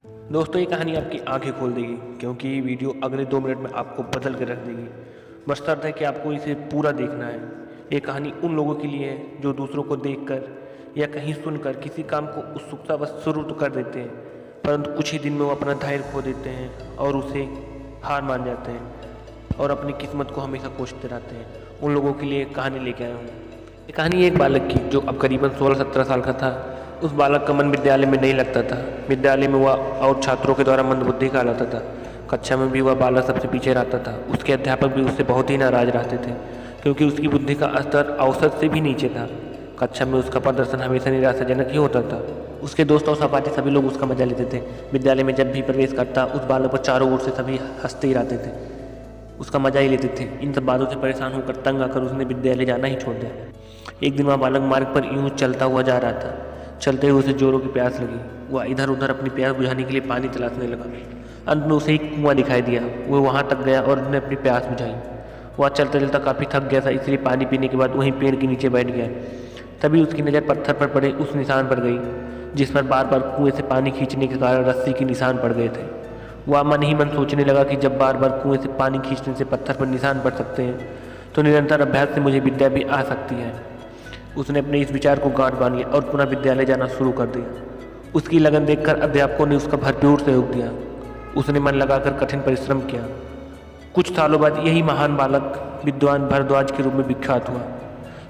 दोस्तों, ये कहानी आपकी आंखें खोल देगी, क्योंकि ये वीडियो अगले 2 मिनट में आपको बदल के रख देगी। मकसद है कि आपको इसे पूरा देखना है। ये कहानी उन लोगों के लिए है जो दूसरों को देखकर या कहीं सुनकर किसी काम को उत्सुकतावश शुरू तो कर देते हैं, परंतु कुछ ही दिन में वो अपना धैर्य खो देते हैं और उसे हार मान जाते हैं और अपनी किस्मत को हमेशा कोसते रहते हैं। उन लोगों के लिए कहानी लेके आया हूँ। ये कहानी एक बालक की जो अब करीबन 16-17 साल का था। उस बालक का मन विद्यालय में नहीं लगता था। विद्यालय में वह और छात्रों के द्वारा मंदबुद्धि कहलाता था। कक्षा में भी वह बालक सबसे पीछे रहता था। उसके अध्यापक भी उससे बहुत ही नाराज रहते थे, क्योंकि उसकी बुद्धि का स्तर औसत से भी नीचे था। कक्षा में उसका प्रदर्शन हमेशा निराशाजनक ही होता था। उसके दोस्त और सहपाठी सभी लोग उसका मजा लेते थे। विद्यालय में जब भी प्रवेश करता, उस बालक पर चारों ओर से सभी हंसते ही रहते थे, उसका मजा ही लेते थे। इन सब बातों से परेशान होकर तंग आकर उसने विद्यालय जाना ही छोड़ दिया। एक दिन वह बालक मार्ग पर यूं चलता हुआ जा रहा था। चलते हुए उसे जोरों की प्यास लगी। वह इधर उधर अपनी प्यास बुझाने के लिए पानी तलाशने लगा। अंत में उसे एक कुआं दिखाई दिया। वह वहां तक गया और उसने अपनी प्यास बुझाई। वह चलता चलता काफ़ी थक गया था, इसलिए पानी पीने के बाद वहीं पेड़ के नीचे बैठ गया। तभी उसकी नज़र पत्थर पर पड़े उस निशान पर गई, जिस पर बार बार कुएं से पानी खींचने के कारण रस्सी के निशान पड़ गए थे। वह मन ही मन सोचने लगा कि जब बार बार कुएं से पानी खींचने से पत्थर पर निशान पड़ सकते हैं, तो निरंतर अभ्यास से मुझे विद्या भी आ सकती है। उसने अपने इस विचार को गांठ बांध लिया और पुनः विद्यालय जाना शुरू कर दिया। उसकी लगन देखकर अध्यापकों ने उसका भरपूर सहयोग दिया। उसने मन लगाकर कठिन परिश्रम किया। कुछ सालों बाद यही महान बालक विद्वान भारद्वाज के रूप में विख्यात हुआ,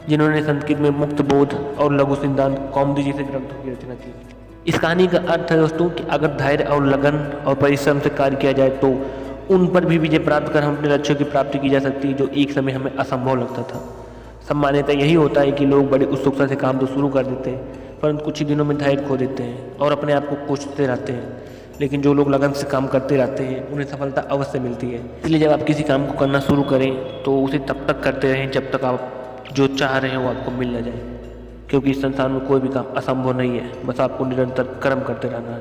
जिन्होंने संस्कृत में मुक्त बोध और लघु सिद्धांत कौमुदी जैसे ग्रंथों की रचना की। इस कहानी का अर्थ है दोस्तों कि अगर धैर्य और लगन और परिश्रम से कार्य किया जाए तो उन पर भी विजय प्राप्त कर हम अपने लक्ष्यों की प्राप्ति की जा सकती है, जो एक समय हमें असंभव लगता था। सामान्यतः यही होता है कि लोग बड़ी उत्सुकता से काम तो शुरू कर देते हैं, परंतु कुछ ही दिनों में धैर्य खो देते हैं और अपने आप को कोसते रहते हैं। लेकिन जो लोग लगन से काम करते रहते हैं, उन्हें सफलता अवश्य मिलती है। इसलिए जब आप किसी काम को करना शुरू करें तो उसे तब तक करते रहें जब तक आप जो चाह रहे हैं वो आपको मिल ना जाए, क्योंकि इस संसार में कोई भी काम असंभव नहीं है। बस आपको निरंतर कर्म करते रहना है।